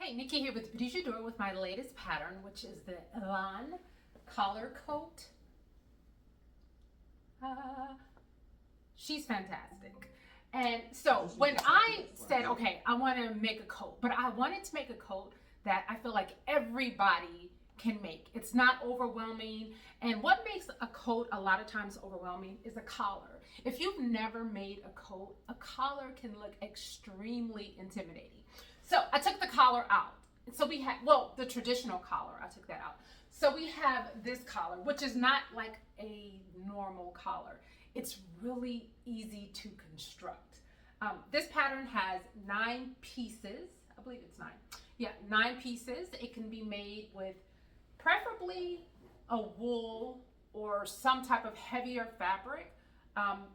Hi, Nikki here with Beaute with my latest pattern, which is the Elon collar coat. She's fantastic. And so when I said, okay, I want to make a coat, but I wanted to make a coat that I feel like everybody can make. It's not overwhelming. And what makes a coat a lot of times overwhelming is a collar. If you've never made a coat, a collar can look extremely intimidating. So I took the collar out. So we had, well, the traditional collar, I took that out. So we have this collar, which is not like a normal collar. It's really easy to construct. This pattern has 9 pieces. I believe it's 9. Yeah, 9 pieces. It can be made with preferably a wool or some type of heavier fabric.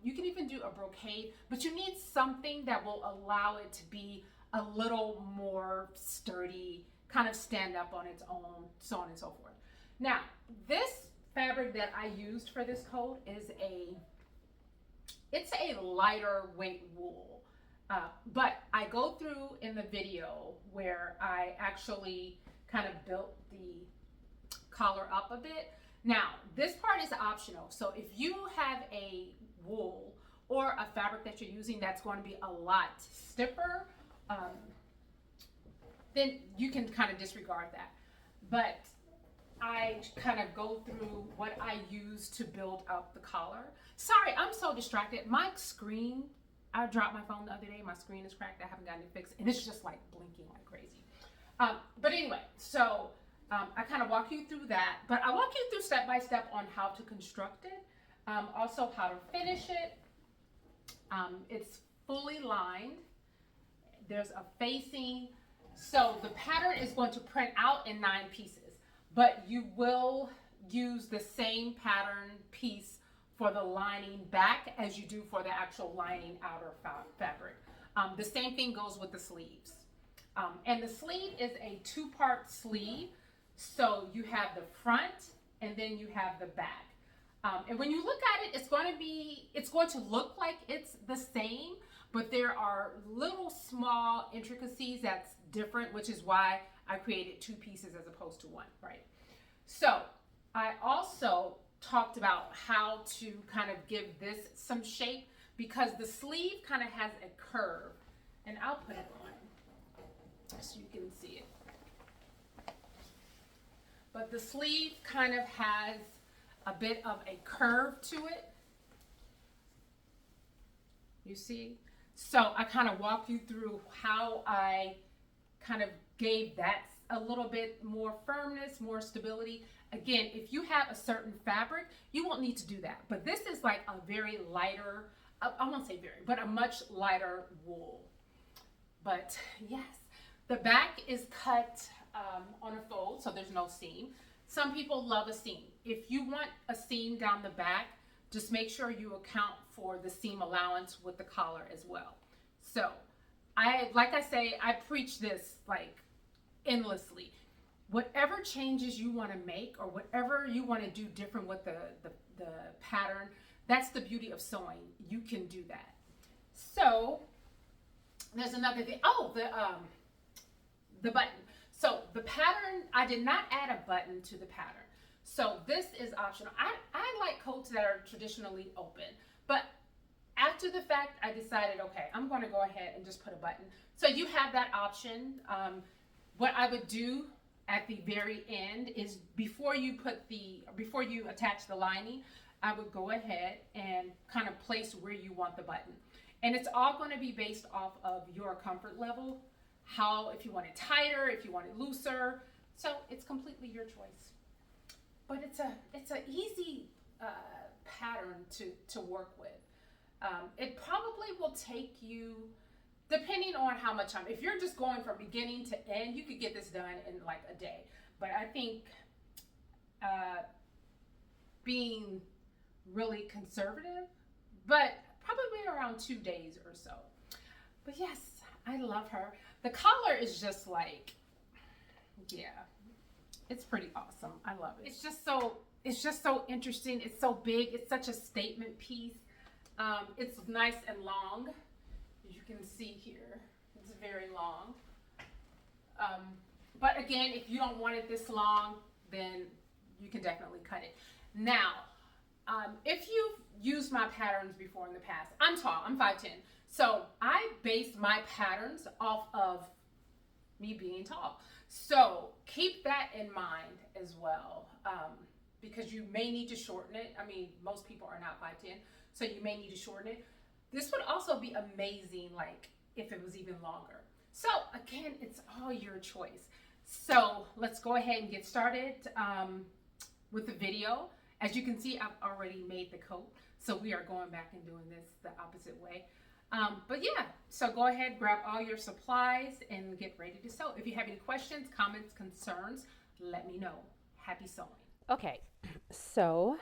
You can even do a brocade, but you need something that will allow it to be a little more sturdy, kind of stand up on its own, so on and so forth. Now, this fabric that I used for this coat is it's a lighter weight wool. But I go through in the video where I actually kind of built the collar up a bit. Now, this part is optional. So if you have a wool or a fabric that you're using that's going to be a lot stiffer, then you can kind of disregard that. But I kind of go through what I use to build up the collar. Sorry, I'm so distracted. My screen, I dropped my phone the other day. My screen is cracked. I haven't gotten it fixed. And it's just like blinking like crazy. But anyway, so I kind of walk you through that. But I walk you through step by step on how to construct it. Also how to finish it. It's fully lined. There's a facing. So the pattern is going to print out in 9 pieces, but you will use the same pattern piece for the lining back as you do for the actual lining outer fabric. The same thing goes with the sleeves. And the sleeve is a 2-part sleeve. So you have the front and then you have the back. And when you look at it, it's going to look like it's the same, but there are little small intricacies that's different, which is why I created 2 pieces as opposed to 1, right? So I also talked about how to kind of give this some shape because the sleeve kind of has a curve, and I'll put it on so you can see it. But the sleeve kind of has a bit of a curve to it. You see? So I kind of walk you through how I kind of gave that a little bit more firmness, more stability. Again, if you have a certain fabric, you won't need to do that. But this is like a very lighter, I won't say very, but a much lighter wool. But yes, the back is cut on a fold, so there's no seam. Some people love a seam. If you want a seam down the back, just make sure you account for the seam allowance with the collar as well. So like I say, I preach this like endlessly. Whatever changes you want to make or whatever you want to do different with the pattern, that's the beauty of sewing. You can do that. So there's another thing. Oh, the button. So the pattern, I did not add a button to the pattern. So this is optional. I like coats that are traditionally open, but after the fact, I decided, okay, I'm going to go ahead and just put a button. So you have that option. What I would do at the very end is before you attach the lining, I would go ahead and kind of place where you want the button. And it's all going to be based off of your comfort level. If you want it tighter, if you want it looser. So it's completely your choice. But it's an easy pattern to work with. It probably will take you, depending on how much time. If you're just going from beginning to end, you could get this done in like a day. But I think being really conservative, but probably around 2 days or so. But yes, I love her. The collar is just like, yeah, it's pretty awesome. I love it. It's just so interesting. It's so big. It's such a statement piece. It's nice and long. As you can see here, it's very long. But again, if you don't want it this long, then you can definitely cut it. Now, if you've used my patterns before in the past, I'm tall, I'm 5'10". So I base my patterns off of me being tall. So keep that in mind as well, because you may need to shorten it. I mean, most people are not 5'10", so you may need to shorten it. This would also be amazing, like if it was even longer. So again, it's all your choice. So let's go ahead and get started with the video. As you can see, I've already made the coat, so we are going back and doing this the opposite way. But yeah, so go ahead, grab all your supplies and get ready to sew. If you have any questions, comments, concerns, let me know. Happy sewing. Okay, so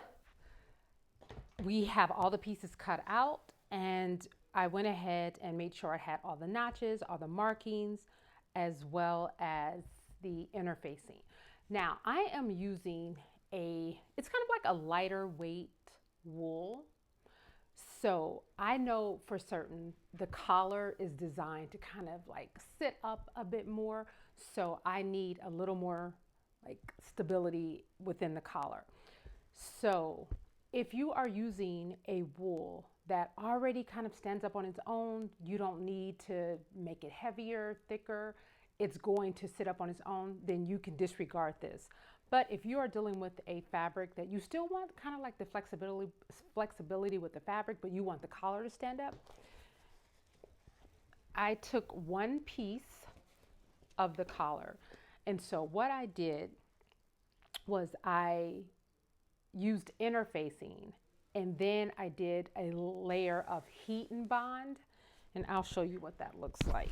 we have all the pieces cut out, and I went ahead and made sure I had all the notches, all the markings, as well as the interfacing. Now I am using it's kind of like a lighter weight wool. So I know for certain the collar is designed to kind of like sit up a bit more. So I need a little more like stability within the collar. So if you are using a wool that already kind of stands up on its own, you don't need to make it heavier, thicker, it's going to sit up on its own, then you can disregard this. But if you are dealing with a fabric that you still want kind of like the flexibility with the fabric, but you want the collar to stand up, I took one piece of the collar. And so what I did was I used interfacing, and then I did a layer of heat and bond, and I'll show you what that looks like.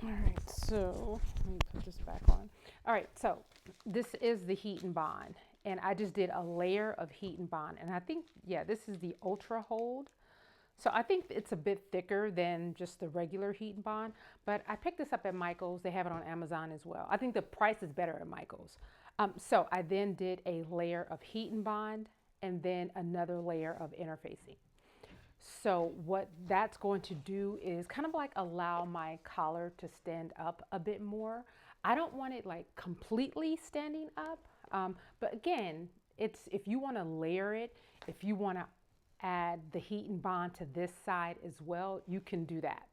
All right, so let me put this back on. All right, so this is the heat and bond, and I just did a layer of heat and bond, and I think, yeah, this is the ultra hold. So I think it's a bit thicker than just the regular heat and bond, but I picked this up at Michael's. They have it on Amazon as well. I think the price is better at Michael's. So I then did a layer of heat and bond, and then another layer of interfacing. So what that's going to do is kind of like allow my collar to stand up a bit more. I don't want it like completely standing up, but again, it's if you want to layer it, if you want to add the heat and bond to this side as well, you can do that.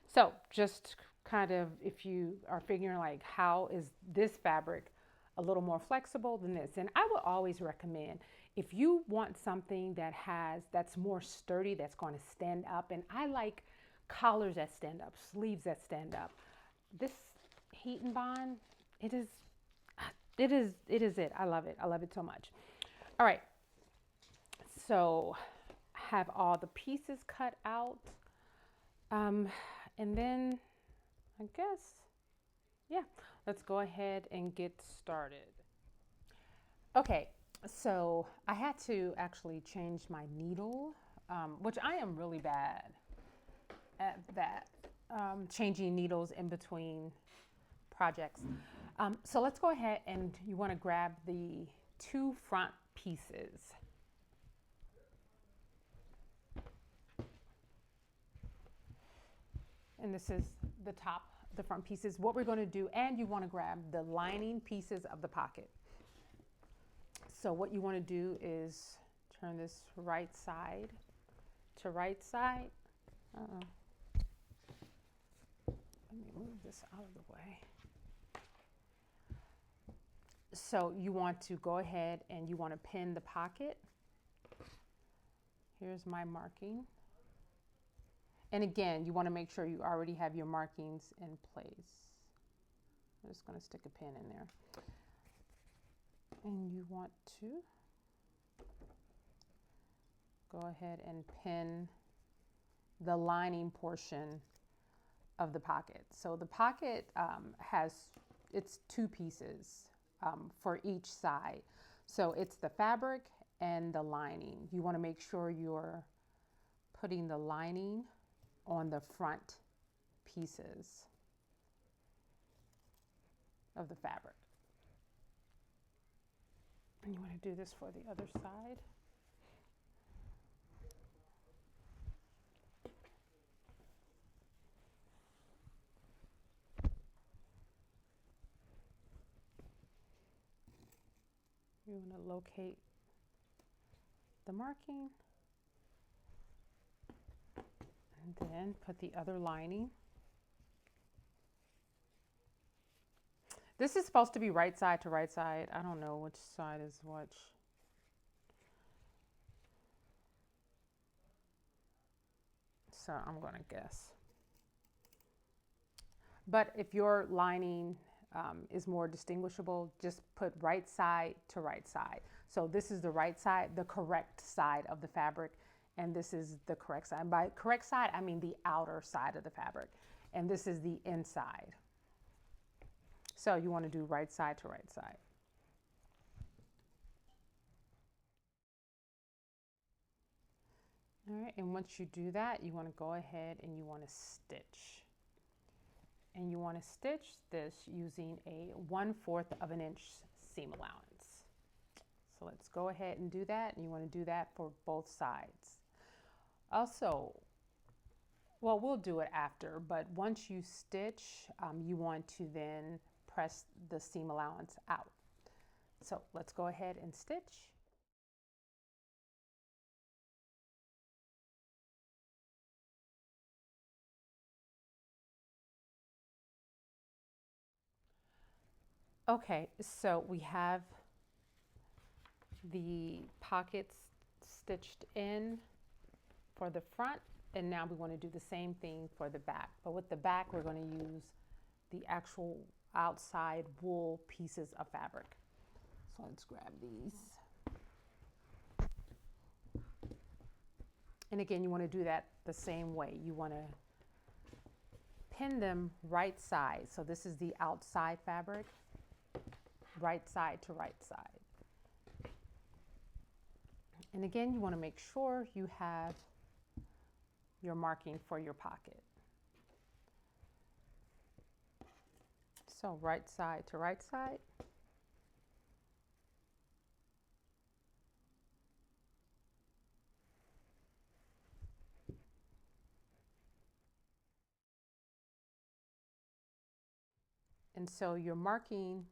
So just kind of if you are figuring like how is this fabric a little more flexible than this, and I would always recommend if you want something that's more sturdy, that's going to stand up, and I like collars that stand up, sleeves that stand up. This heat and bond, it is it. I love it. I love it so much. All right. So have all the pieces cut out. And then I guess, yeah, let's go ahead and get started. Okay. So I had to actually change my needle, which I am really bad at that, changing needles in between projects. So let's go ahead, and you want to grab the two front pieces. And this is the front pieces. What we're going to do, and you want to grab the lining pieces of the pocket. So what you want to do is turn this right side to right side. Let me move this out of the way. So you want to go ahead and you want to pin the pocket. Here's my marking. And again, you want to make sure you already have your markings in place. I'm just going to stick a pin in there. And you want to go ahead and pin the lining portion of the pocket. So the pocket it's two pieces for each side. So it's the fabric and the lining. You want to make sure you're putting the lining on the front pieces of the fabric. And you want to do this for the other side. You want to locate the marking and then put the other lining. This is supposed to be right side to right side. I don't know which side is which. So I'm going to guess. But if your lining is more distinguishable, just put right side to right side. So this is the right side, the correct side of the fabric, and this is the correct side. By correct side, I mean the outer side of the fabric, and this is the inside. So you want to do right side to right side. All right, and once you do that, you want to go ahead and you want to stitch. And you want to stitch this using a 1/4 of an inch seam allowance. So let's go ahead and do that, and you want to do that for both sides. Also, well, we'll do it after, but once you stitch, you want to then press the seam allowance out. So let's go ahead and stitch. Okay, so we have the pockets stitched in for the front, and now we want to do the same thing for the back. But with the back, we're going to use the actual outside wool pieces of fabric. So let's grab these. And again, you want to do that the same way. You want to pin them right side. So this is the outside fabric, right side to right side. And again, you want to make sure you have your marking for your pocket. So right side to right side. And so you're marking,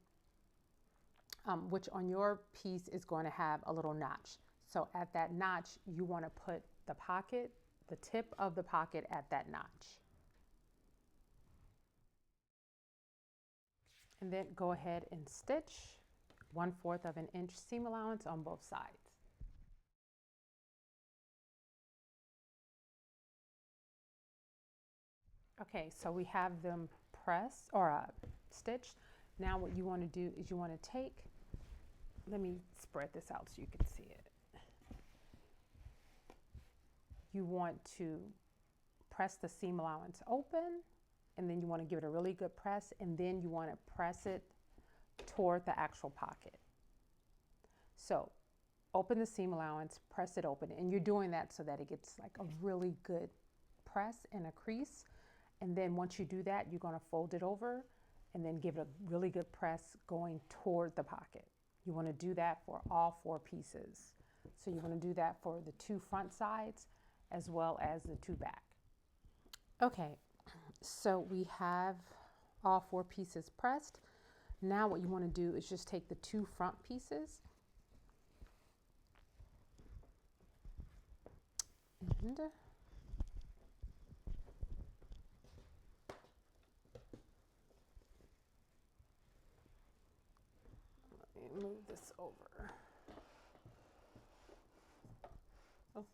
which on your piece is going to have a little notch. So at that notch, you want to put the pocket, the tip of the pocket at that notch. And then go ahead and stitch 1/4 of an inch seam allowance on both sides. Okay, so we have them pressed or stitched. Now what you want to do is you want to take, let me spread this out so you can see it. You want to press the seam allowance open, and then you want to give it a really good press, and then you want to press it toward the actual pocket. So open the seam allowance, press it open, and you're doing that so that it gets like a really good press and a crease. And then once you do that, you're going to fold it over and then give it a really good press going toward the pocket. You want to do that for all 4 pieces. So you want to do that for the 2 front sides as well as the 2 back. Okay, so we have all 4 pieces pressed. Now what you want to do is just take the 2 front pieces and let me move this over. Oh.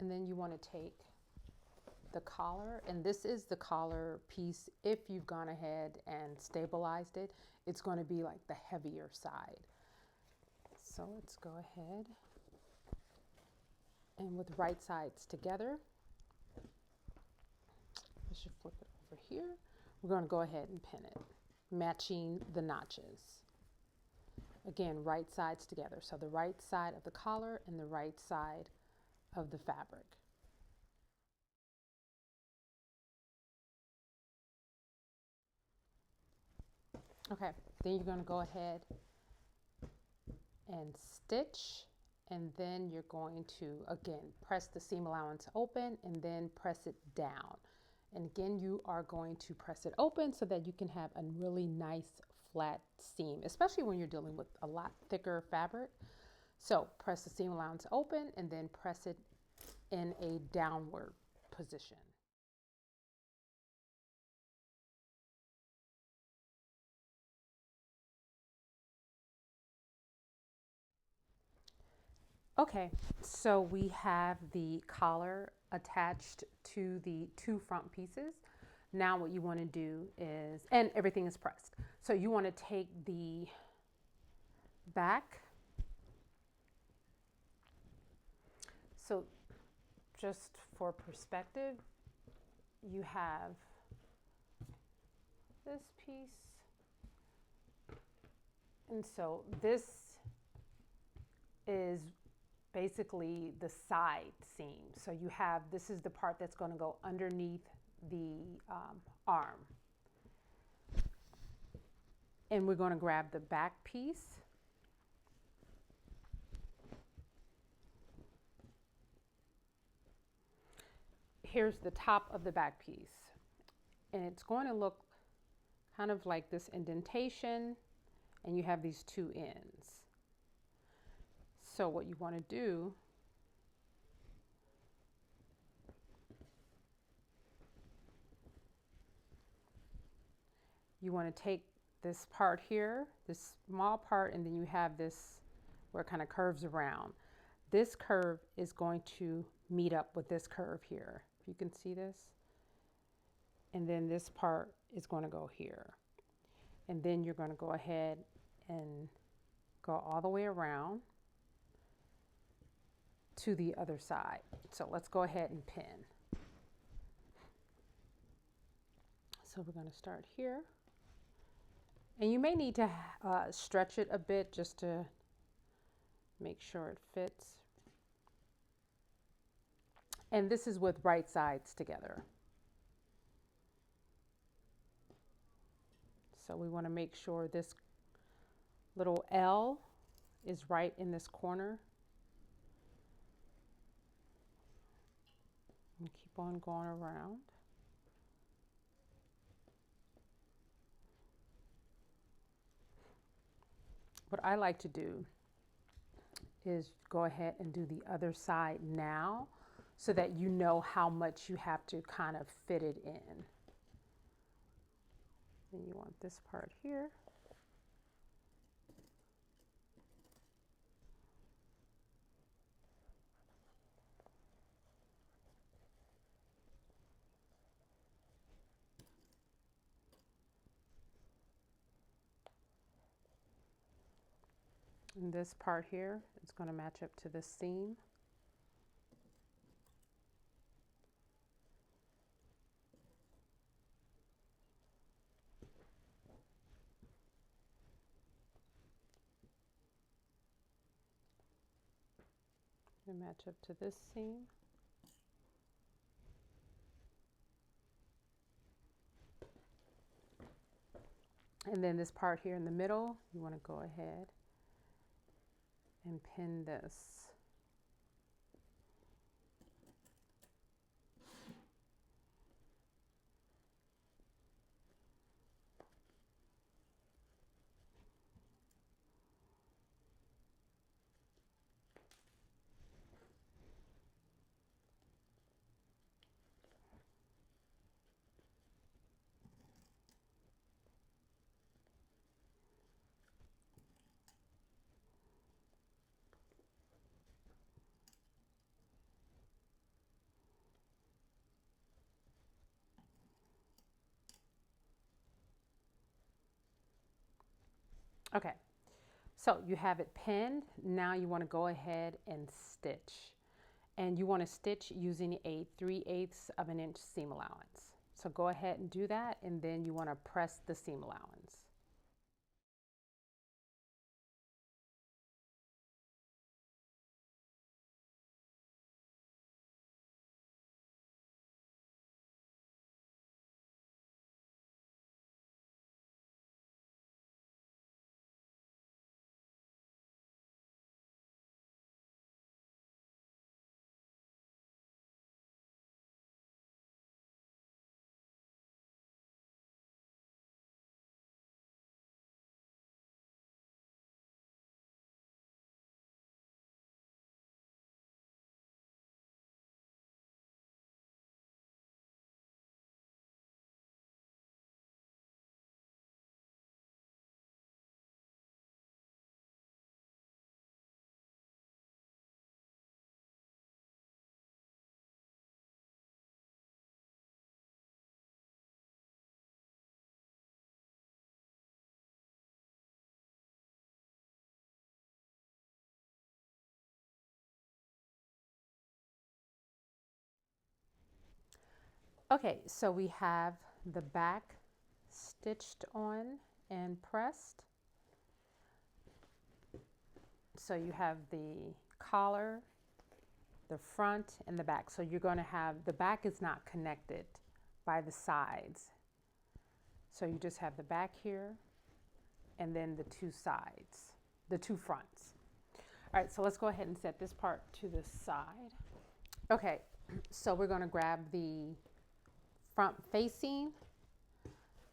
And then you want to take the collar, and this is the collar piece. If you've gone ahead and stabilized it, it's going to be like the heavier side. So let's go ahead and with right sides together, I should flip it over here. We're going to go ahead and pin it, matching the notches. Again, right sides together. So the right side of the collar and the right side of the fabric. Okay, then you're going to go ahead and stitch, and then you're going to again press the seam allowance open and then press it down. And again, you are going to press it open so that you can have a really nice flat seam, especially when you're dealing with a lot thicker fabric. So press the seam allowance open and then press it in a downward position. Okay, so we have the collar attached to the two front pieces. Now what you want to do is, and everything is pressed. So you want to take the back. So just for perspective, you have this piece. And so this is basically the side seam. So you have, this is the part that's going to go underneath the arm. And we're going to grab the back piece. Here's the top of the back piece. And it's going to look kind of like this indentation, and you have these two ends. So what you want to do you want to take this part here, this small part, and then you have this where it kind of curves around. This curve is going to meet up with this curve here. If you can see this. And then this part is going to go here. And then you're going to go ahead and go all the way around to the other side. So let's go ahead and pin. So we're going to start here. And you may need to stretch it a bit just to make sure it fits. And this is with right sides together. So we want to make sure this little L is right in this corner. And keep on going around. What I like to do is go ahead and do the other side now so that you know how much you have to kind of fit it in. Then you want this part here. And this part here is going to match up to the seam. And match up to this seam. And then this part here in the middle, you want to go ahead and pin this. Okay, so you have it pinned. Now you want to go ahead and stitch. And you want to stitch using a 3/8 of an inch seam allowance. So go ahead and do that, and then you want to press the seam allowance. Okay, so we have the back stitched on and pressed. So you have the collar, the front, and the back. So you're going to have, the back is not connected by the sides. So you just have the back here and then the two sides, the two fronts. All right, so let's go ahead and set this part to the side. Okay, so we're going to grab the front facing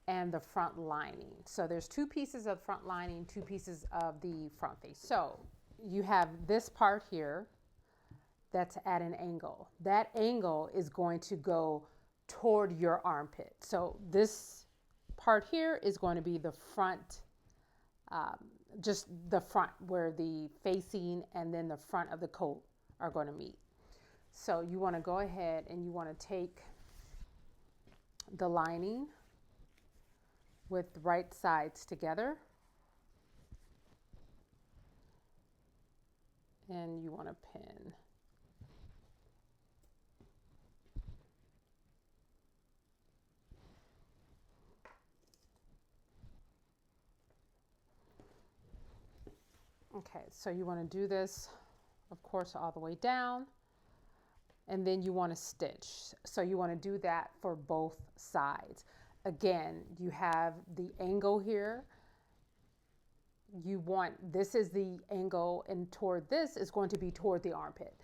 and the front lining. So there's two pieces of front lining, two pieces of the front face. So you have this part here that's at an angle. That angle is going to go toward your armpit. So this part here is going to be the front, just the front where the facing and then the front of the coat are going to meet. So you want to go ahead and you want to take the lining with the right sides together. And you want to pin. Okay, so you want to do this, of course, all the way down. And then you want to stitch. So you want to do that for both sides. Again, you have the angle here. You want, this is the angle, and toward this is going to be toward the armpit.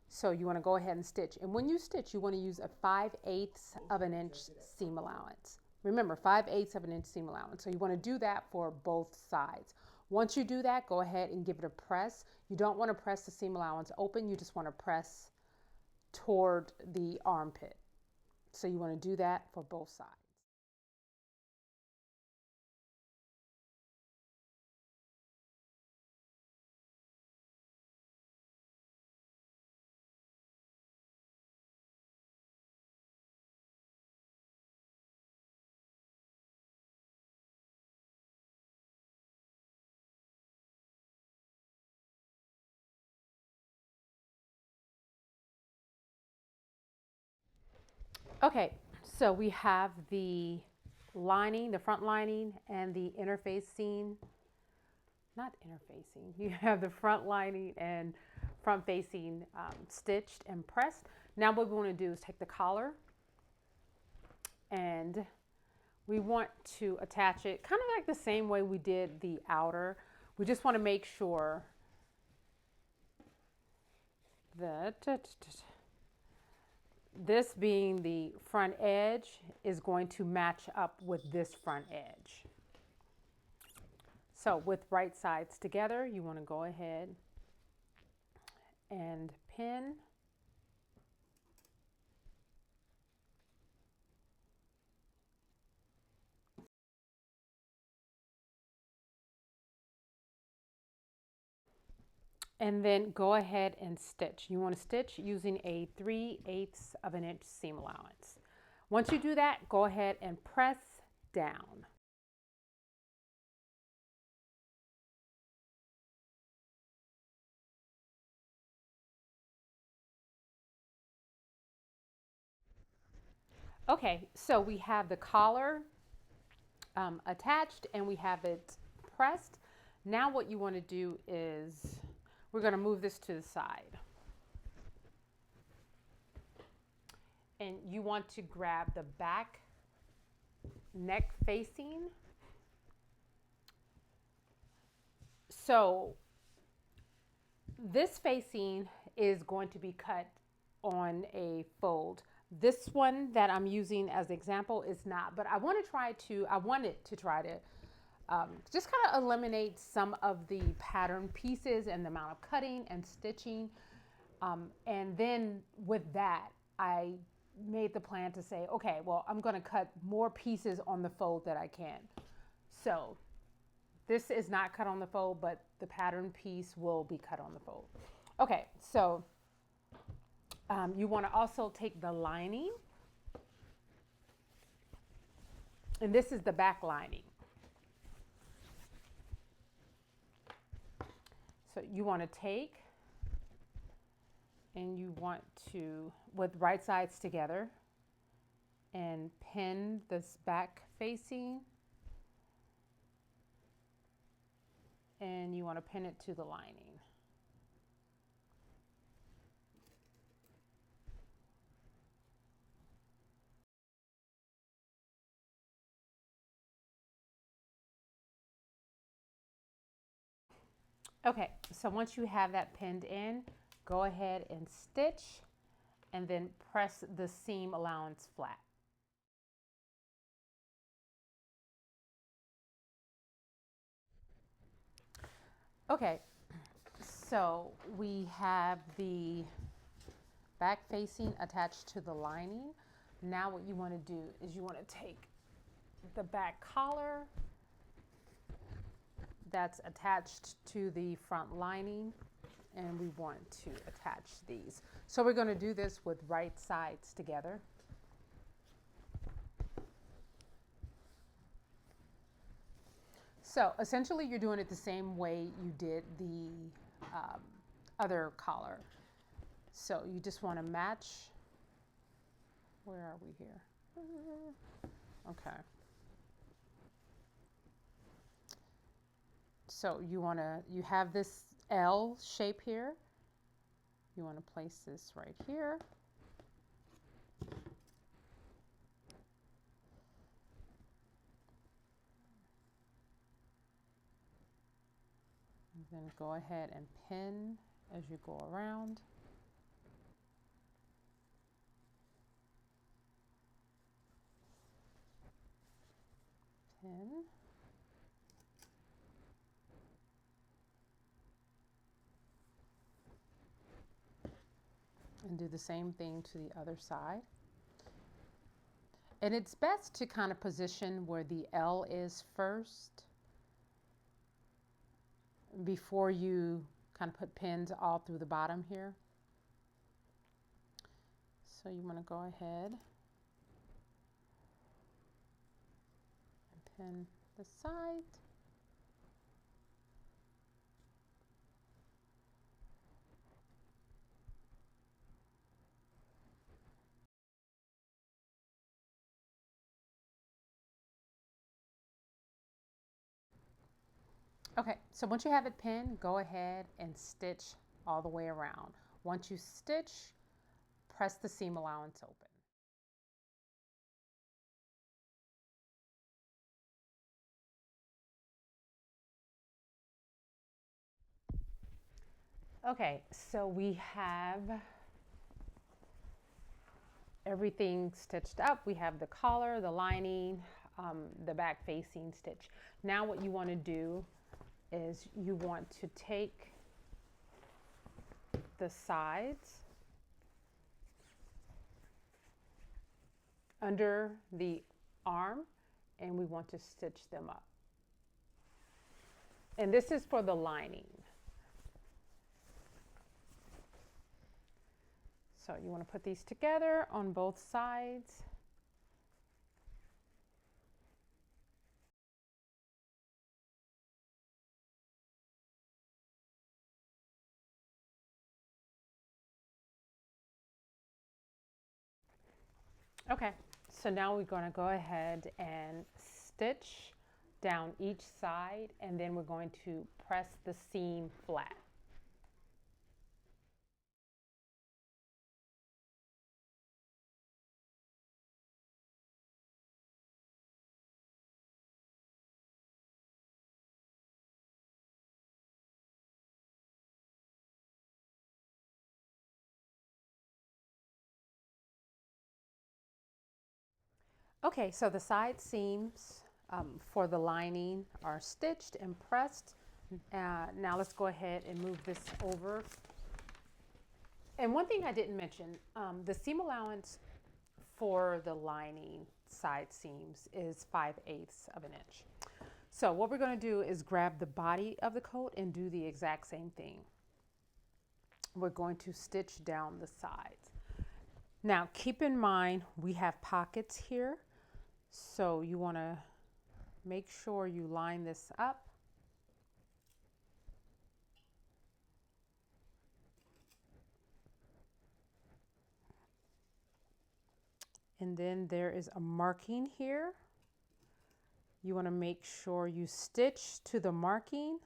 So you want to go ahead and stitch. And when you stitch, you want to use a 5/8 of an inch seam allowance. Remember, 5/8 of an inch seam allowance. So you want to do that for both sides. Once you do that, go ahead and give it a press. You don't want to press the seam allowance open. You just want to press toward the armpit. So you want to do that for both sides. Okay, so we have the lining, the front lining, and the interfacing, not interfacing, you have the front lining and front facing stitched and pressed. Now what we want to do is take the collar and we want to attach it kind of like the same way we did the outer. We just want to make sure that this being the front edge is going to match up with this front edge. So with right sides together, you want to go ahead and pin. And then go ahead and stitch. You want to stitch using a 3/8 of an inch seam allowance. Once you do that, go ahead and press down. Okay, so we have the collar attached and we have it pressed. Now what you want to do is we're going to move this to the side. And you want to grab the back neck facing. So this facing is going to be cut on a fold. This one that I'm using as an example is not, but I wanted to try to just kind of eliminate some of the pattern pieces and the amount of cutting and stitching. And then with that, I made the plan to say, okay, well, I'm going to cut more pieces on the fold that I can. So this is not cut on the fold, but the pattern piece will be cut on the fold. Okay, so you want to also take the lining, and this is the back lining. So you want to take and you want to, with right sides together, and pin this back facing, and you want to pin it to the lining. Okay, so once you have that pinned in, go ahead and stitch and then press the seam allowance flat. Okay, so we have the back facing attached to the lining. Now what you want to do is you want to take the back collar that's attached to the front lining, and we want to attach these. So we're going to do this with right sides together. So essentially you're doing it the same way you did the other collar. So you just want to match. Where are we here? Okay. So you have this L shape here. You want to place this right here. And then go ahead and pin as you go around. Pin. And do the same thing to the other side. And it's best to kind of position where the L is first before you kind of put pins all through the bottom here. So you want to go ahead and pin the side. Okay, so once you have it pinned, go ahead and stitch all the way around. Once you stitch, press the seam allowance open. Okay, so we have everything stitched up. We have the collar, the lining, the back facing stitch. Now what you want to do is you want to take the sides under the arm and we want to stitch them up. And this is for the lining. So you want to put these together on both sides. Okay, so now we're going to go ahead and stitch down each side, and then we're going to press the seam flat. Okay, so the side seams for the lining are stitched and pressed. Now let's go ahead and move this over. And one thing I didn't mention, the seam allowance for the lining side seams is 5/8 of an inch. So what we're going to do is grab the body of the coat and do the exact same thing. We're going to stitch down the sides. Now keep in mind we have pockets here, so you want to make sure you line this up. And then there is a marking here. You want to make sure you stitch to the marking.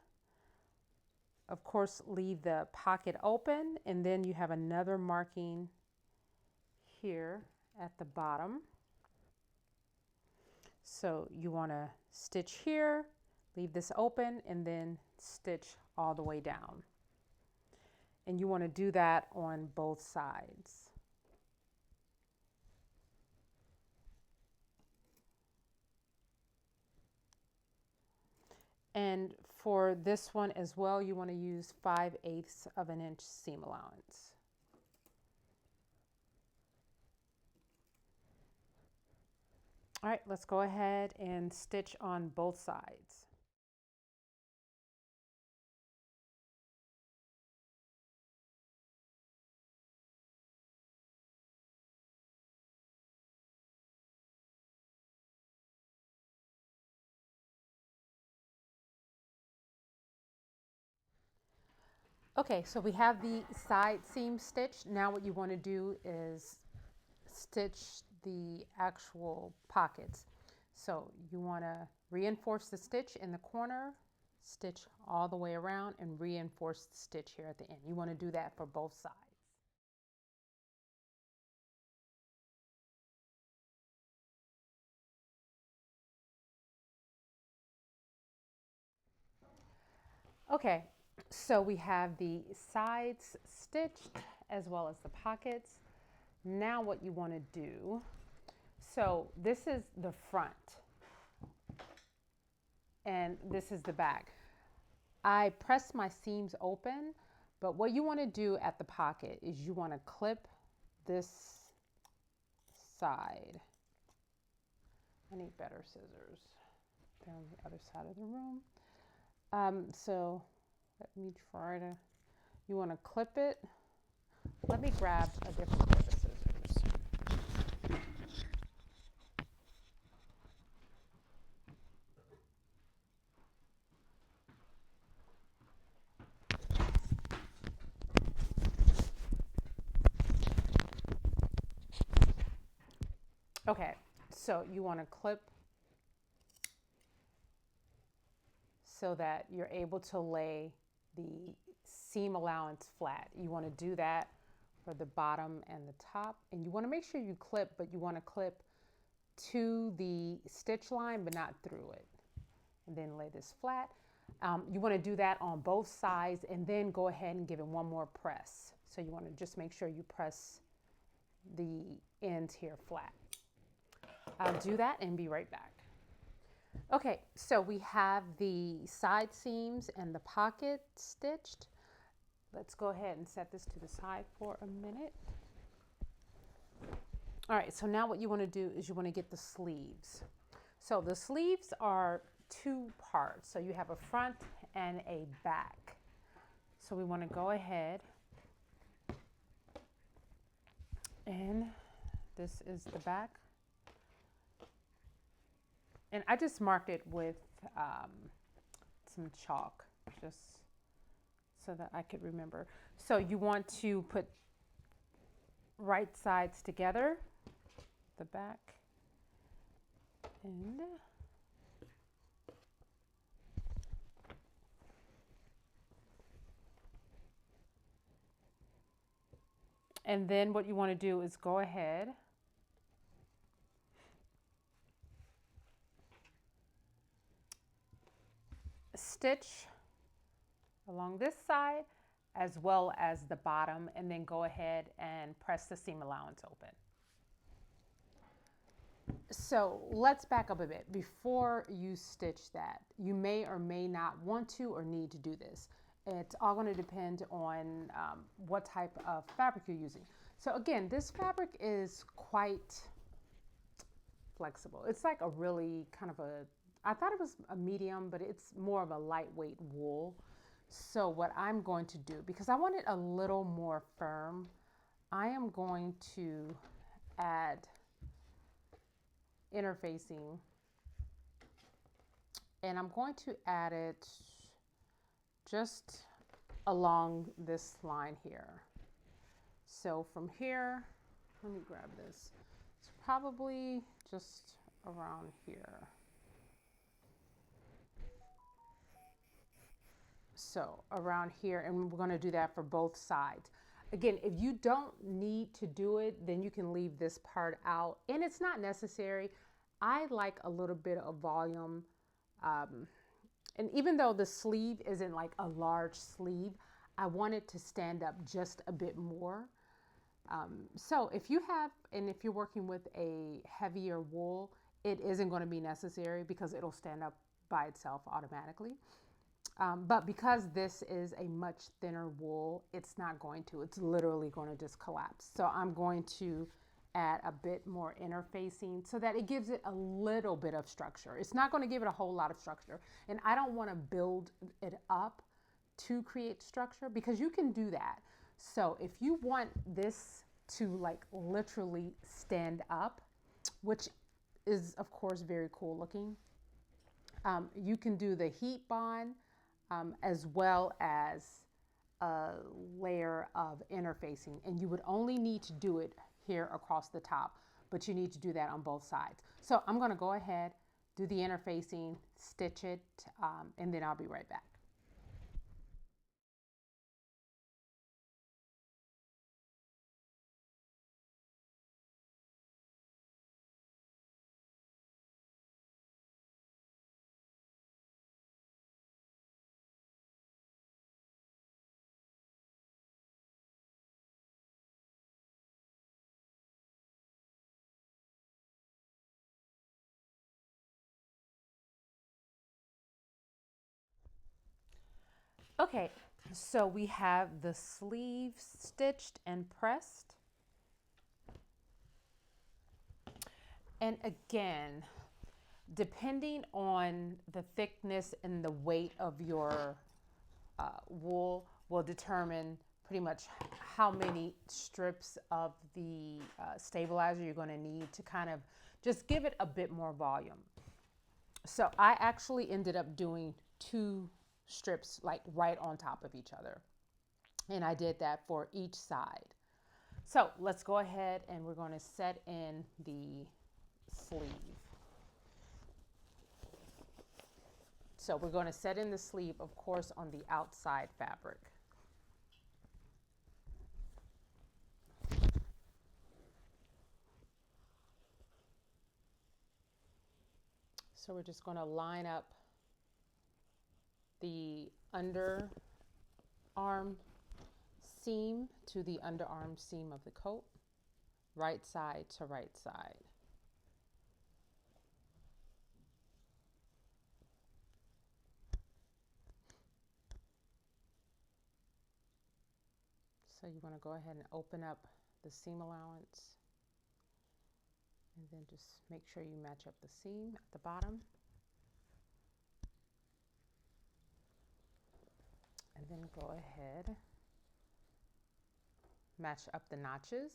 Of course, leave the pocket open, and then you have another marking here at the bottom. So you want to stitch here, leave this open, and then stitch all the way down. And you want to do that on both sides. And for this one as well, you want to use 5/8 of an inch seam allowance. All right, let's go ahead and stitch on both sides. Okay, so we have the side seam stitched. Now what you want to do is stitch the actual pockets. So you want to reinforce the stitch in the corner, stitch all the way around, and reinforce the stitch here at the end. You want to do that for both sides. Okay, so we have the sides stitched as well as the pockets. Now what you want to do, so this is the front and this is the back. I press my seams open, but what you want to do at the pocket is you want to clip this side. I need better scissors. They're on the other side of the room. So let me try to, you want to clip it. Let me grab a different pair of scissors. Okay, so you want to clip so that you're able to lay the seam allowance flat. You want to do that for the bottom and the top, and you want to make sure you clip, but you want to clip to the stitch line but not through it, and then lay this flat. You want to do that on both sides and then go ahead and give it one more press. So you want to just make sure you press the ends here flat. I'll do that and be right back. Okay, so we have the side seams and the pocket stitched. Let's go ahead and set this to the side for a minute. All right, so now what you want to do is you want to get the sleeves. So the sleeves are two parts. So you have a front and a back. So we want to go ahead and this is the back. And I just marked it with some chalk just so that I could remember. So you want to put right sides together, the back and then what you want to do is go ahead stitch along this side as well as the bottom, and then go ahead and press the seam allowance open. So let's back up a bit. Before you stitch that, you may or may not want to or need to do this. It's all going to depend on what type of fabric you're using. So again, this fabric is quite flexible. It's like a really kind of a, I thought it was a medium, but it's more of a lightweight wool. So what I'm going to do, because I want it a little more firm, I am going to add interfacing, and I'm going to add it just along this line here. So from here, let me grab this. So probably just around here. So around here, and we're going to do that for both sides. Again, if you don't need to do it, then you can leave this part out, and it's not necessary. I like a little bit of volume. And even though the sleeve isn't like a large sleeve, I want it to stand up just a bit more. So if you have, and if you're working with a heavier wool, it isn't going to be necessary because it'll stand up by itself automatically. But because this is a much thinner wool, it's not going to. It's literally going to just collapse. So I'm going to add a bit more interfacing so that it gives it a little bit of structure. It's not going to give it a whole lot of structure. And I don't want to build it up to create structure because you can do that. So if you want this to like literally stand up, which is of course very cool looking, you can do the heat bond as well as a layer of interfacing, and you would only need to do it here across the top, but you need to do that on both sides. So I'm going to go ahead, do the interfacing, stitch it, and then I'll be right back. Okay, so we have the sleeve stitched and pressed. And again, depending on the thickness and the weight of your wool will determine pretty much how many strips of the stabilizer you're going to need to kind of just give it a bit more volume. So I actually ended up doing 2 strips like right on top of each other. And I did that for each side. So let's go ahead and we're going to set in the sleeve. So we're going to set in the sleeve, of course, on the outside fabric. So we're just going to line up the underarm seam to the underarm seam of the coat, right side to right side. So you want to go ahead and open up the seam allowance and then just make sure you match up the seam at the bottom. And then go ahead, match up the notches.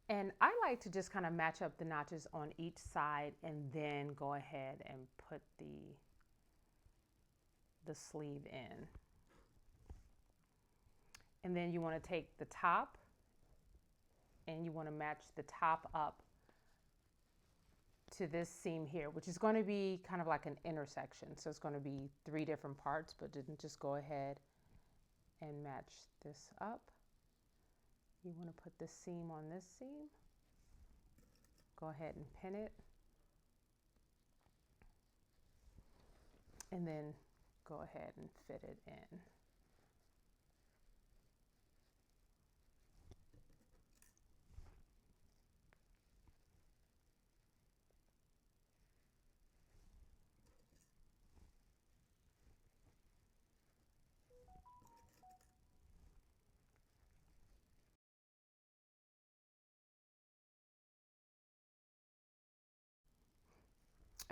And I like to just kind of match up the notches on each side and then go ahead and put the sleeve in. And then you want to take the top and you want to match the top up to this seam here, which is going to be kind of like an intersection. So it's going to be 3 different parts, but then just go ahead and match this up. You want to put this seam on this seam. Go ahead and pin it. And then go ahead and fit it in.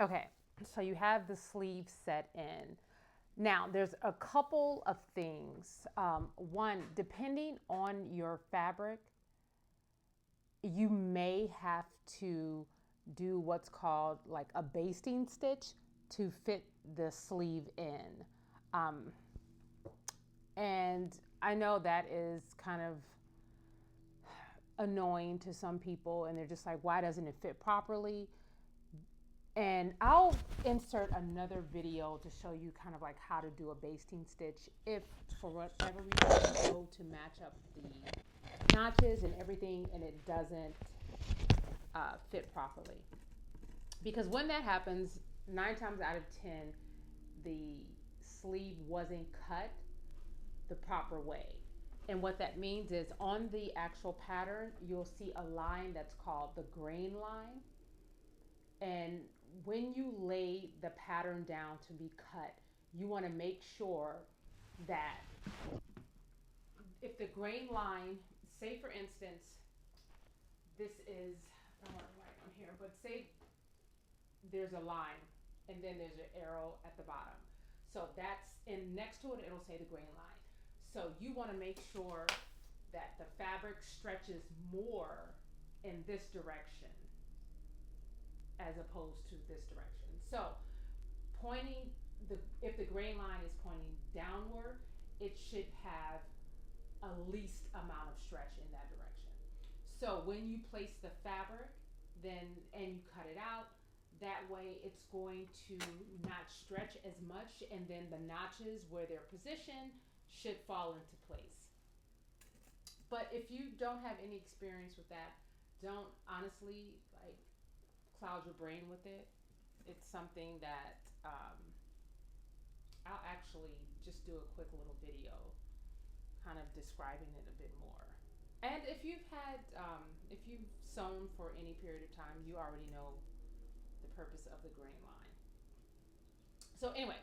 Okay, so you have the sleeve set in. Now, there's a couple of things. One, depending on your fabric, you may have to do what's called like a basting stitch to fit the sleeve in. And I know that is kind of annoying to some people, and they're just like, why doesn't it fit properly? And I'll insert another video to show you kind of like how to do a basting stitch if for whatever reason you go to match up the notches and everything and it doesn't fit properly. Because when that happens, 9 times out of 10, the sleeve wasn't cut the proper way. And what that means is on the actual pattern, you'll see a line that's called the grain line. And when you lay the pattern down to be cut, you want to make sure that if the grain line, say for instance, this is, I don't want to write on here, but say there's a line and then there's an arrow at the bottom. So that's, and next to it, it'll say the grain line. So you want to make sure that the fabric stretches more in this direction as opposed to this direction. So pointing if the grain line is pointing downward, it should have a least amount of stretch in that direction. So when you place the fabric, then and you cut it out, that way it's going to not stretch as much, and then the notches where they're positioned should fall into place. But if you don't have any experience with that, don't honestly like cloud your brain with it. It's something that I'll actually just do a quick little video kind of describing it a bit more. And if you've if you've sewn for any period of time, you already know the purpose of the grain line. So anyway,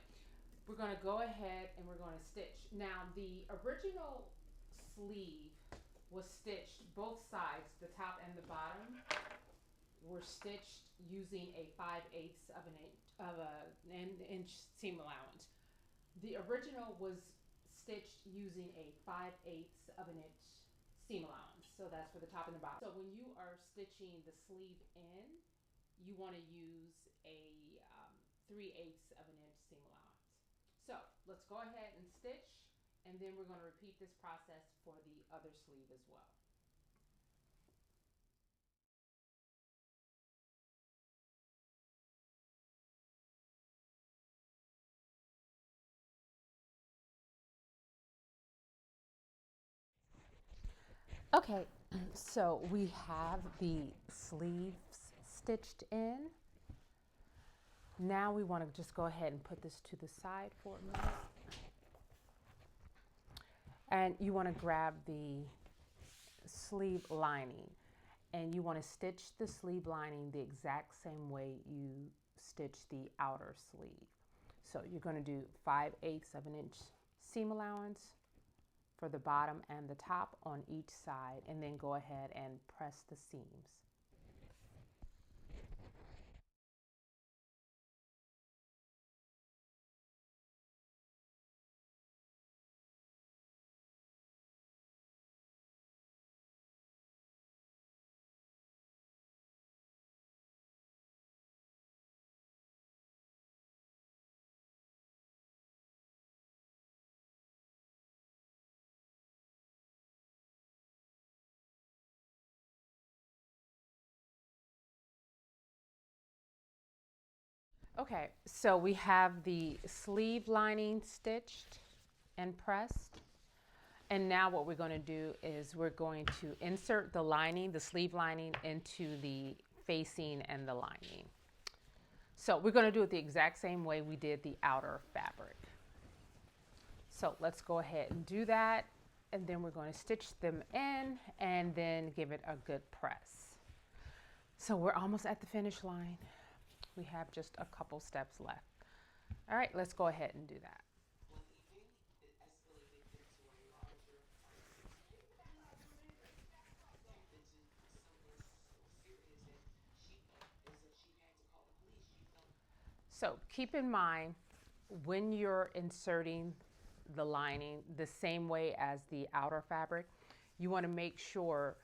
we're going to go ahead and we're going to stitch. Now the original sleeve was stitched both sides, the top and the bottom were stitched using a 5/8 of an inch seam allowance. The original was stitched using a 5/8 of an inch seam allowance. So that's for the top and the bottom. So when you are stitching the sleeve in, you want to use a 3/8 of an inch seam allowance. So let's go ahead and stitch, and then we're going to repeat this process for the other sleeve as well. Okay, so we have the sleeves stitched in. Now we want to just go ahead and put this to the side for a minute. And you want to grab the sleeve lining, and you want to stitch the sleeve lining the exact same way you stitch the outer sleeve. So you're going to do 5/8 of an inch seam allowance for the bottom and the top on each side, and then go ahead and press the seams. Okay, so we have the sleeve lining stitched and pressed. And now what we're going to do is we're going to insert the lining, the sleeve lining, into the facing and the lining. So we're going to do it the exact same way we did the outer fabric. So let's go ahead and do that. And then we're going to stitch them in and then give it a good press. So we're almost at the finish line. We have just a couple steps left. All right, let's go ahead and do that. So keep in mind when you're inserting the lining the same way as the outer fabric, you want to make sure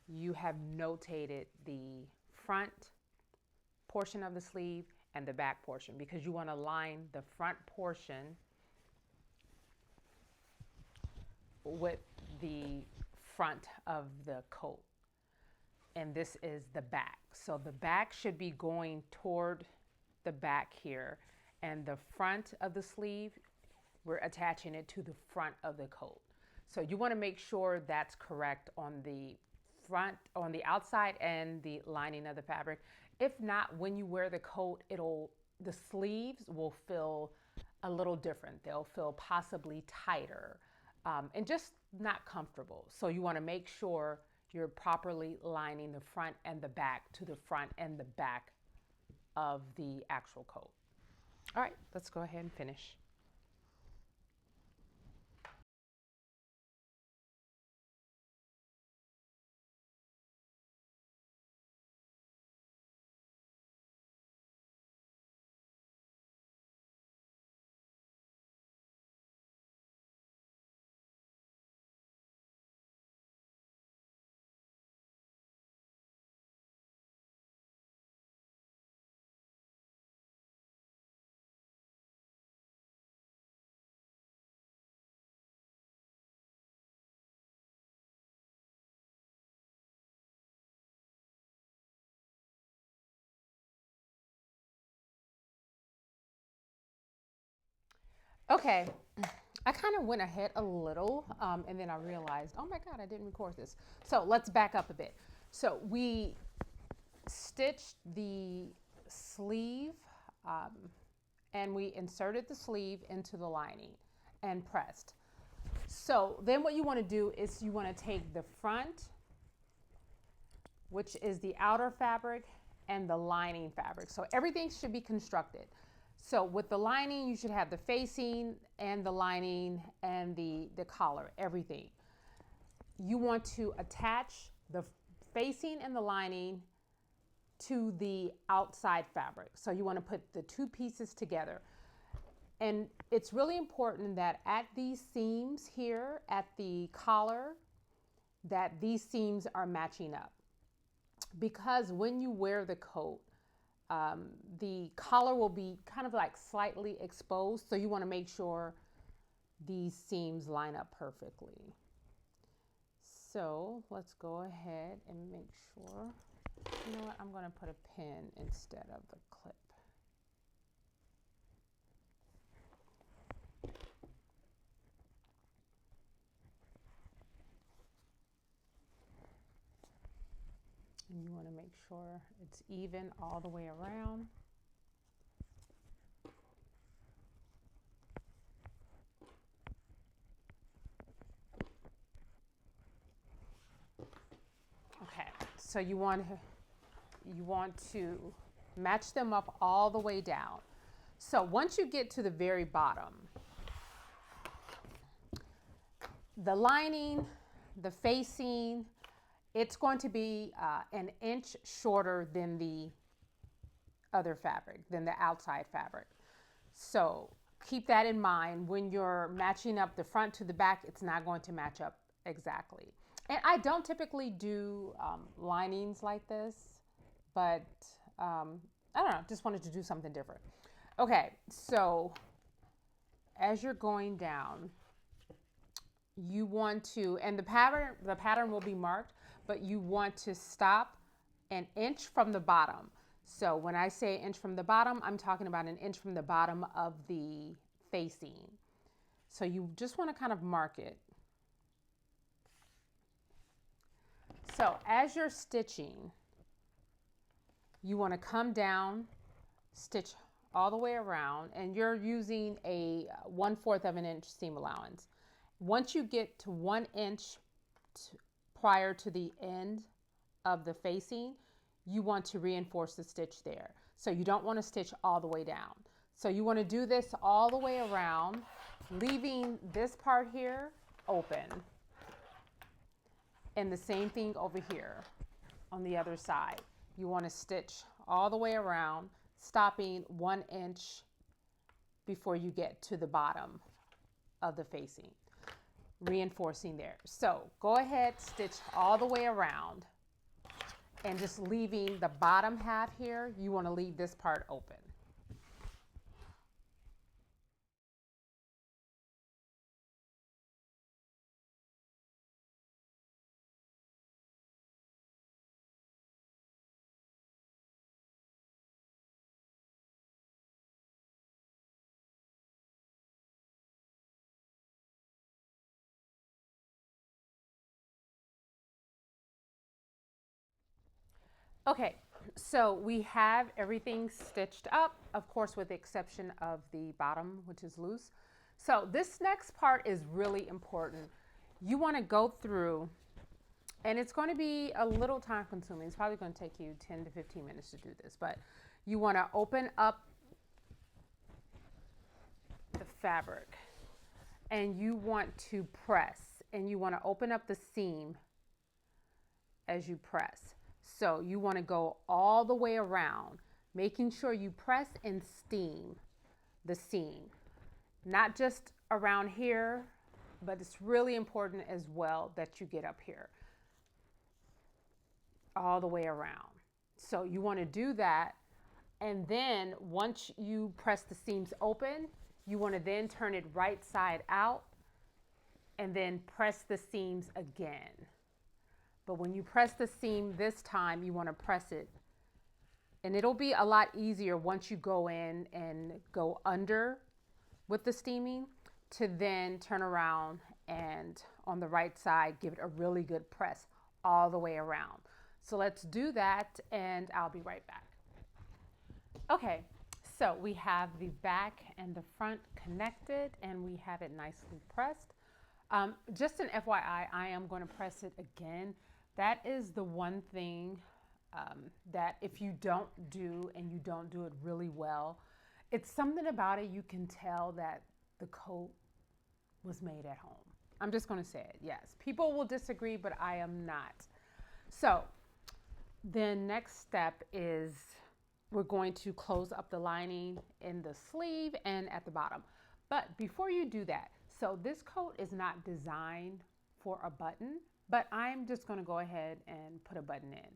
you have notated the front portion of the sleeve and the back portion, because you want to line the front portion with the front of the coat. And this is the back. So the back should be going toward the back here. And the front of the sleeve, we're attaching it to the front of the coat. So you want to make sure that's correct on the front, on the outside and the lining of the fabric. If not, when you wear the coat, the sleeves will feel a little different. They'll feel possibly tighter and just not comfortable. So you want to make sure you're properly lining the front and the back to the front and the back of the actual coat. All right, let's go ahead and finish. Okay, I kind of went ahead a little and then I realized, oh my God, I didn't record this. So let's back up a bit. So we stitched the sleeve and we inserted the sleeve into the lining and pressed. So then what you want to do is you want to take the front, which is the outer fabric, and the lining fabric. So everything should be constructed. So with the lining, you should have the facing and the lining and the collar, everything. You want to attach the facing and the lining to the outside fabric. So you want to put the two pieces together. And it's really important that at these seams here, at the collar, that these seams are matching up. Because when you wear the coat, the collar will be kind of like slightly exposed. So you want to make sure these seams line up perfectly. So let's go ahead and make sure. You know what? I'm going to put a pin instead of the clip. And you want to make sure it's even all the way around. Okay, so you want to match them up all the way down. So once you get to the very bottom, the lining, the facing, it's going to be an inch shorter than the other fabric, than the outside fabric. So keep that in mind. When you're matching up the front to the back, it's not going to match up exactly. And I don't typically do linings like this, but I don't know, just wanted to do something different. Okay, so as you're going down, you want to, and the pattern will be marked, but you want to stop an inch from the bottom. So when I say inch from the bottom, I'm talking about an inch from the bottom of the facing. So you just want to kind of mark it. So as you're stitching, you want to come down, stitch all the way around, and you're using a 1/4 of an inch seam allowance. Once you get to 1 inch prior to the end of the facing, you want to reinforce the stitch there. So you don't want to stitch all the way down. So you want to do this all the way around, leaving this part here open. And the same thing over here on the other side. You want to stitch all the way around, stopping 1 inch before you get to the bottom of the facing, reinforcing there. So go ahead, stitch all the way around, and just leaving the bottom half here, you want to leave this part open. Okay, so we have everything stitched up, of course, with the exception of the bottom, which is loose. So this next part is really important. You want to go through, and it's going to be a little time consuming. It's probably going to take you 10 to 15 minutes to do this, but you want to open up the fabric and you want to press, and you want to open up the seam as you press. So you want to go all the way around, making sure you press and steam the seam, not just around here, but it's really important as well that you get up here all the way around. So you want to do that. And then once you press the seams open, you want to then turn it right side out and then press the seams again. But when you press the seam this time, you want to press it. And it'll be a lot easier once you go in and go under with the steaming to then turn around and on the right side, give it a really good press all the way around. So let's do that and I'll be right back. Okay, so we have the back and the front connected and we have it nicely pressed. Just an FYI, I am going to press it again. That is the one thing that if you don't do and you don't do it really well, it's something about it you can tell that the coat was made at home. I'm just going to say it. Yes, people will disagree, but I am not. So the next step is we're going to close up the lining in the sleeve and at the bottom. But before you do that, so this coat is not designed for a button, but I'm just going to go ahead and put a button in.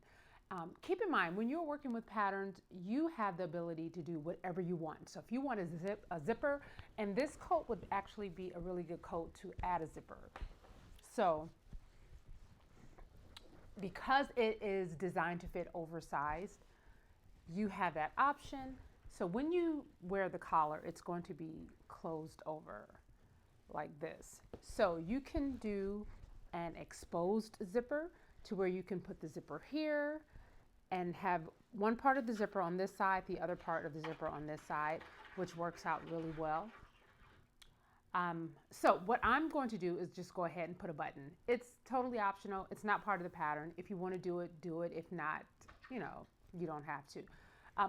Keep in mind, when you're working with patterns, you have the ability to do whatever you want. So if you want a zipper, and this coat would actually be a really good coat to add a zipper. So because it is designed to fit oversized, you have that option. So when you wear the collar, it's going to be closed over like this. So you can do an exposed zipper to where you can put the zipper here and have one part of the zipper on this side, the other part of the zipper on this side, which works out really well. So what I'm going to do is just go ahead and put a button. It's totally optional. It's not part of the pattern. If you want to do it, do it. If not, you don't have to.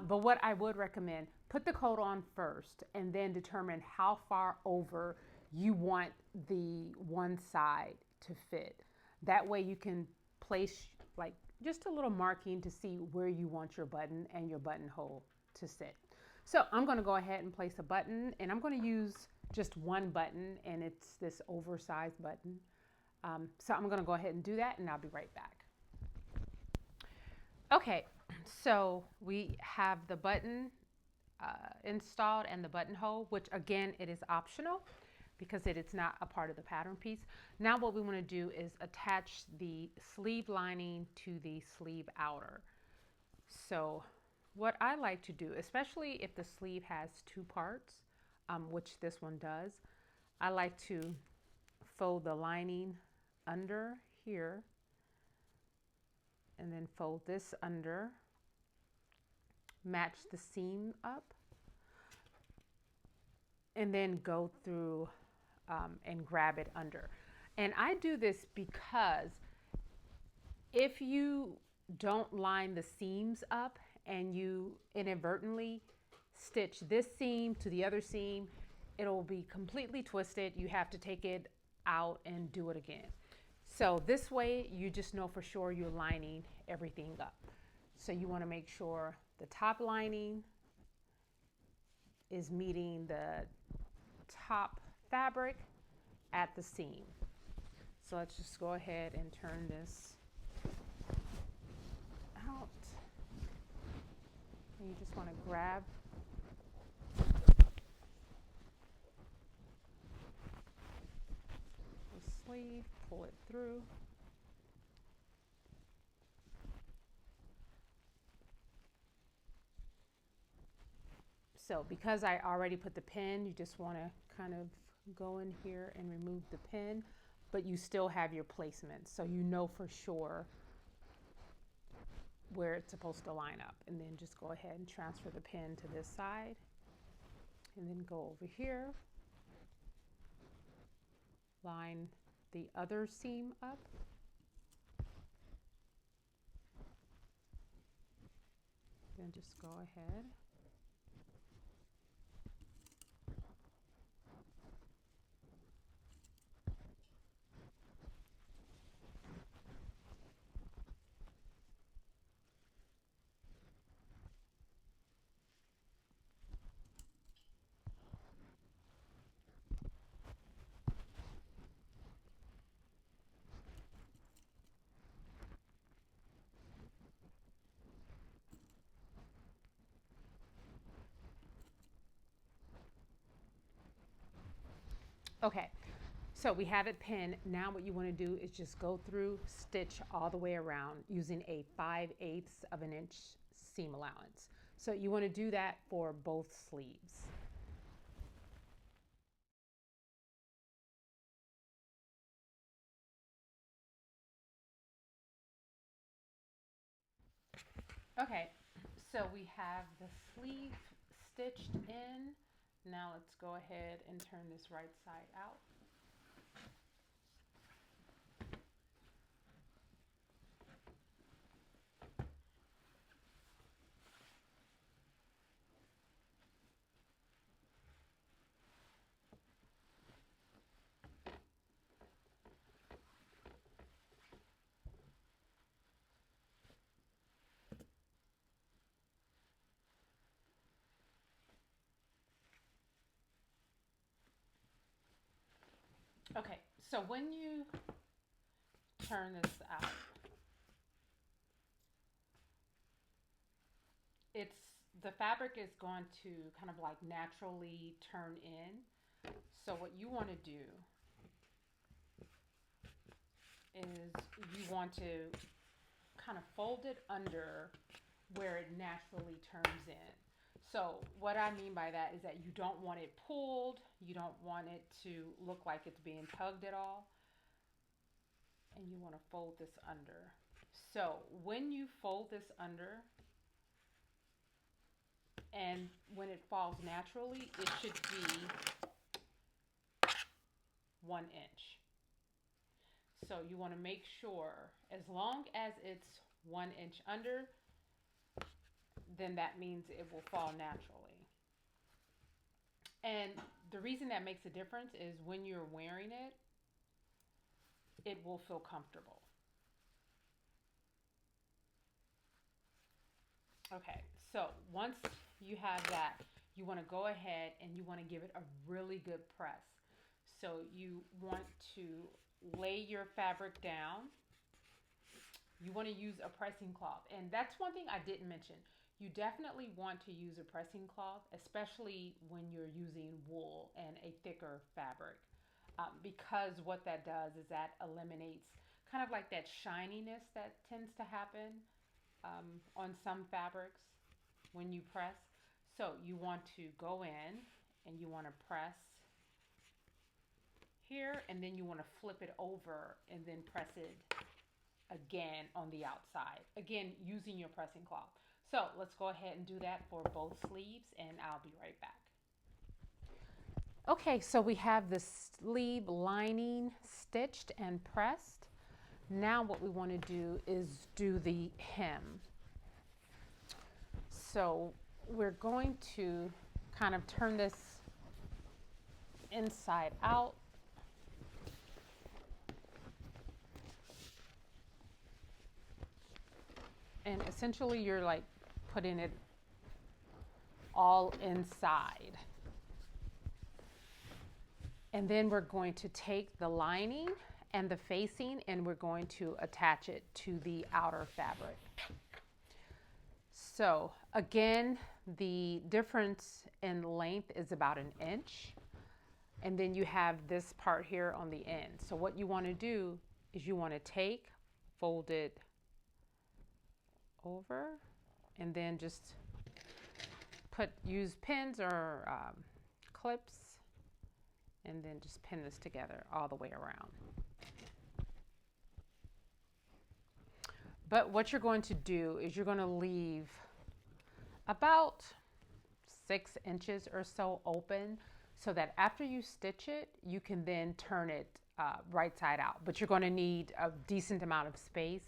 But what I would recommend, put the coat on first and then determine how far over you want the one side to fit. That way you can place like just a little marking to see where you want your button and your buttonhole to sit. So I'm going to go ahead and place a button, and I'm going to use just one button, and it's this oversized button. So I'm going to go ahead and do that, and I'll be right back. Okay, so we have the button installed and the buttonhole, which again, it is optional because it is not a part of the pattern piece. Now what we want to do is attach the sleeve lining to the sleeve outer. So what I like to do, especially if the sleeve has two parts, which this one does, I like to fold the lining under here and then fold this under, match the seam up, and then go through and grab it under. And I do this because if you don't line the seams up and you inadvertently stitch this seam to the other seam, it'll be completely twisted. You have to take it out and do it again. So this way you just know for sure you're lining everything up. So you want to make sure the top lining is meeting the top fabric at the seam. So let's just go ahead and turn this out. And you just want to grab the sleeve, pull it through. So because I already put the pin, you just want to kind of go in here and remove the pin, but you still have your placement. So you know for sure where it's supposed to line up. And then just go ahead and transfer the pin to this side, and then go over here, line the other seam up. Then just go ahead. Okay, so we have it pinned. Now what you want to do is just go through, stitch all the way around using a 5/8 of an inch seam allowance. So you want to do that for both sleeves. Okay, so we have the sleeve stitched in. Now let's go ahead and turn this right side out. Okay, so when you turn this out, the fabric is going to kind of like naturally turn in. So what you want to do is you want to kind of fold it under where it naturally turns in. So what I mean by that is that you don't want it pulled, you don't want it to look like it's being tugged at all, and you want to fold this under. So when you fold this under, and when it falls naturally, it should be 1 inch. So you want to make sure, as long as it's 1 inch under, then that means it will fall naturally. And the reason that makes a difference is when you're wearing it, it will feel comfortable. Okay, so once you have that, you want to go ahead and you want to give it a really good press. So you want to lay your fabric down. You want to use a pressing cloth. And that's one thing I didn't mention. You definitely want to use a pressing cloth, especially when you're using wool and a thicker fabric. Because what that does is that eliminates kind of like that shininess that tends to happen on some fabrics when you press. So you want to go in and you want to press here, and then you want to flip it over and then press it again on the outside, again using your pressing cloth. So let's go ahead and do that for both sleeves, and I'll be right back. Okay, so we have the sleeve lining stitched and pressed. Now what we want to do is do the hem. So we're going to kind of turn this inside out. And essentially you're like putting it all inside. And then we're going to take the lining and the facing and we're going to attach it to the outer fabric. So again, the difference in length is about 1 inch. And then you have this part here on the end. So what you want to do is you want to take, fold it over, and then just use pins or clips, and then just pin this together all the way around. But what you're going to do is you're going to leave about 6 inches or so open so that after you stitch it, you can then turn it right side out. But you're going to need a decent amount of space.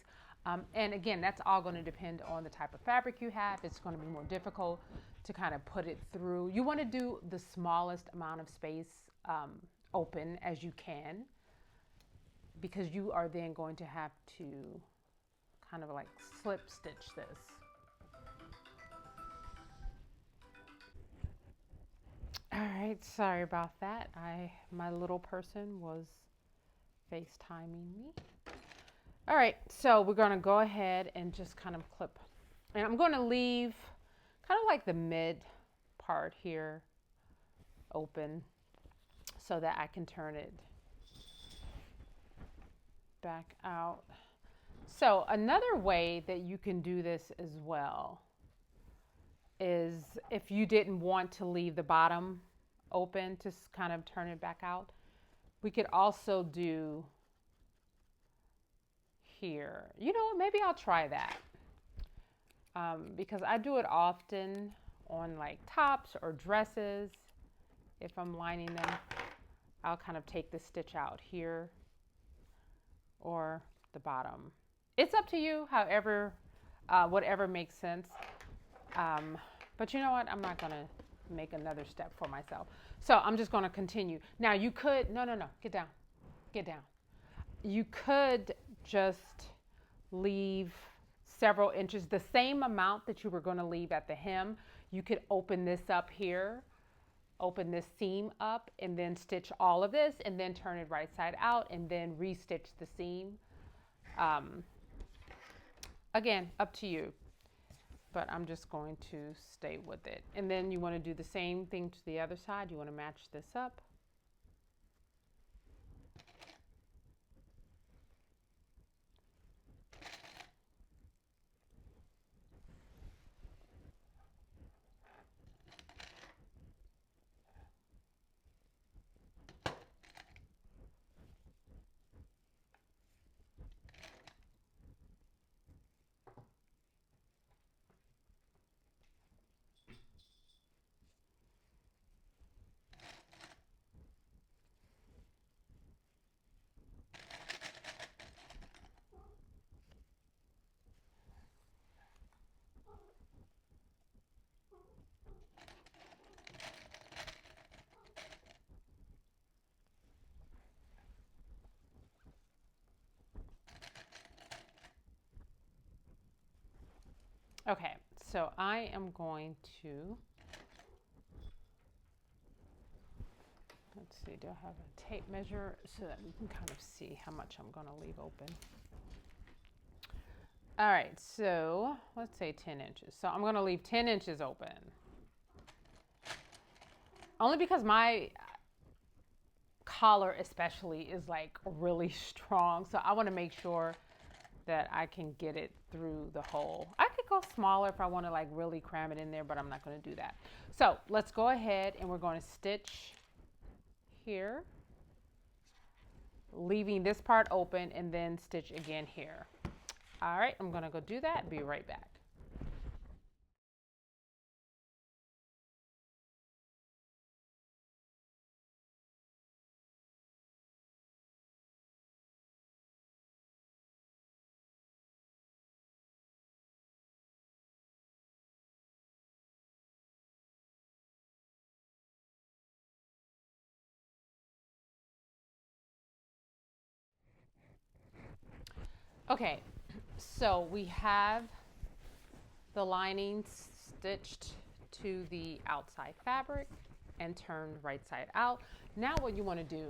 And again, that's all going to depend on the type of fabric you have. It's going to be more difficult to kind of put it through. You want to do the smallest amount of space open as you can, because you are then going to have to kind of like slip stitch this. All right, sorry about that. My little person was FaceTiming me. All right, so we're gonna go ahead and just kind of clip. And I'm gonna leave kind of like the mid part here open so that I can turn it back out. So another way that you can do this as well is if you didn't want to leave the bottom open to kind of turn it back out, we could also do here. You know what, maybe I'll try that because I do it often on like tops or dresses. If I'm lining them, I'll kind of take the stitch out here or the bottom. It's up to you, however, whatever makes sense. But you know what, I'm not gonna make another step for myself. So I'm just gonna continue. Now you could, no, get down, get down. You could just leave several inches, the same amount that you were going to leave at the hem. You could open this up here, open this seam up, and then stitch all of this, and then turn it right side out, and then restitch the seam. Again, up to you, but I'm just going to stay with it. And then you want to do the same thing to the other side. You want to match this up. Okay, so I am going to, let's see, do I have a tape measure so that we can kind of see how much I'm going to leave open? All right, so let's say 10 inches. So I'm going to leave 10 inches open. Only because my collar especially is like really strong. So I want to make sure that I can get it through the hole. I could go smaller if I want to like really cram it in there, but I'm not going to do that. So let's go ahead and we're going to stitch here, leaving this part open, and then stitch again here. All right, I'm going to go do that. Be right back. Okay, so we have the lining stitched to the outside fabric and turned right side out. Now what you want to do,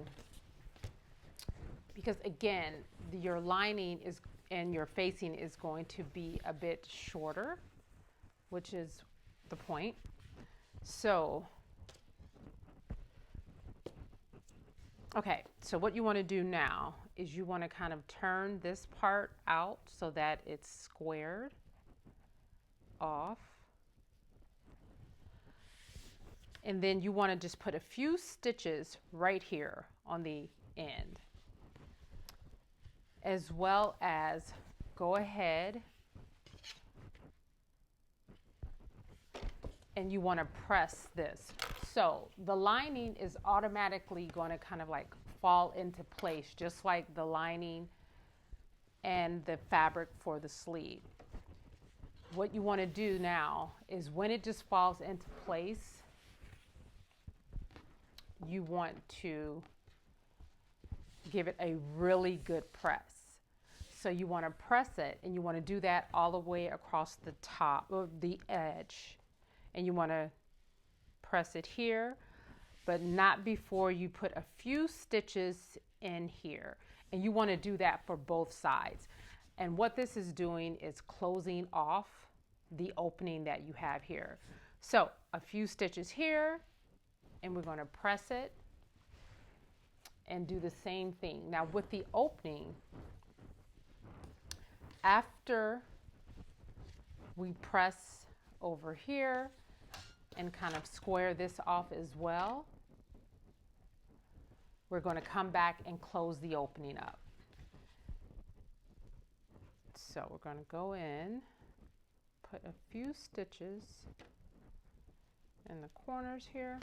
because again, your lining is and your facing is going to be a bit shorter, which is the point. So, okay, so what you want to do now is you want to kind of turn this part out so that it's squared off. And then you want to just put a few stitches right here on the end, as well as go ahead and you want to press this. So the lining is automatically going to kind of like fall into place, just like the lining and the fabric for the sleeve. What you want to do now is when it just falls into place, you want to give it a really good press. So you want to press it, and you want to do that all the way across the top of the edge. And you want to press it here, but not before you put a few stitches in here. And you want to do that for both sides. And what this is doing is closing off the opening that you have here. So a few stitches here, and we're going to press it and do the same thing. Now with the opening, after we press over here and kind of square this off as well, we're going to come back and close the opening up. So we're going to go in, put a few stitches in the corners here.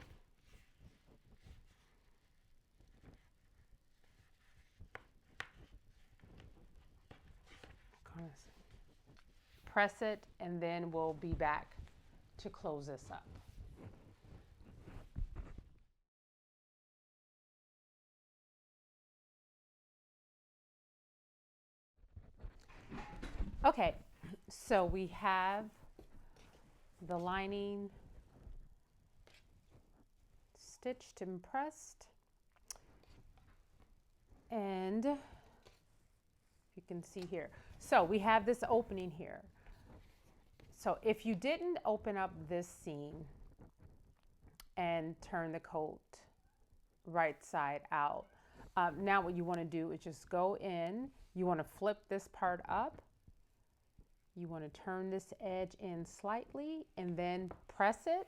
Press it, and then we'll be back to close this up. Okay, so we have the lining stitched and pressed, and you can see here. So we have this opening here. So if you didn't open up this seam and turn the coat right side out, now what you want to do is just go in, you want to flip this part up, you want to turn this edge in slightly and then press it,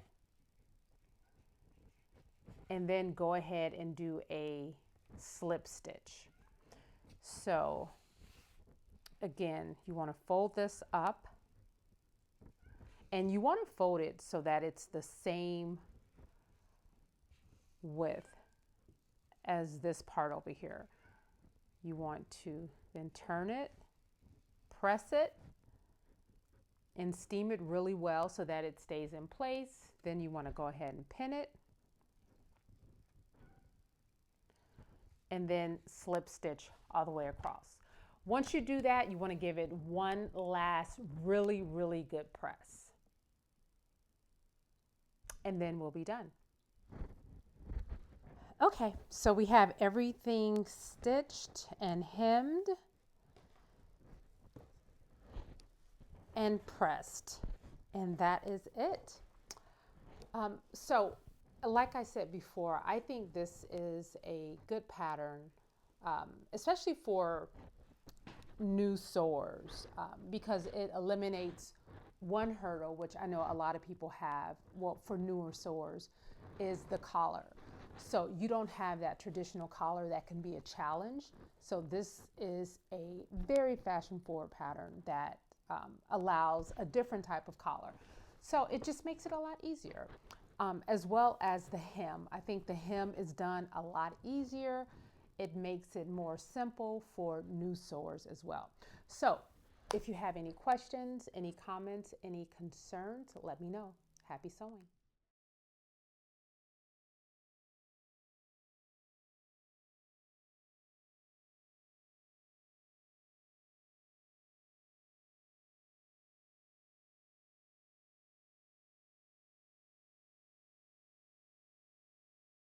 and then go ahead and do a slip stitch. So again, you want to fold this up, and you want to fold it so that it's the same width as this part over here. You want to then turn it, press it, and steam it really well so that it stays in place. Then you want to go ahead and pin it, and then slip stitch all the way across. Once you do that, you want to give it one last really, really good press. And then we'll be done. Okay, so we have everything stitched and hemmed and pressed, and that is it. So like I said before, I think this is a good pattern, especially for new sewers, because it eliminates one hurdle, which I know a lot of people have, well, for newer sewers, is the collar. So you don't have that traditional collar that can be a challenge. So this is a very fashion forward pattern that allows a different type of collar. So it just makes it a lot easier, as well as the hem. I think the hem is done a lot easier. It makes it more simple for new sewers as well. So if you have any questions, any comments, any concerns, let me know. Happy sewing.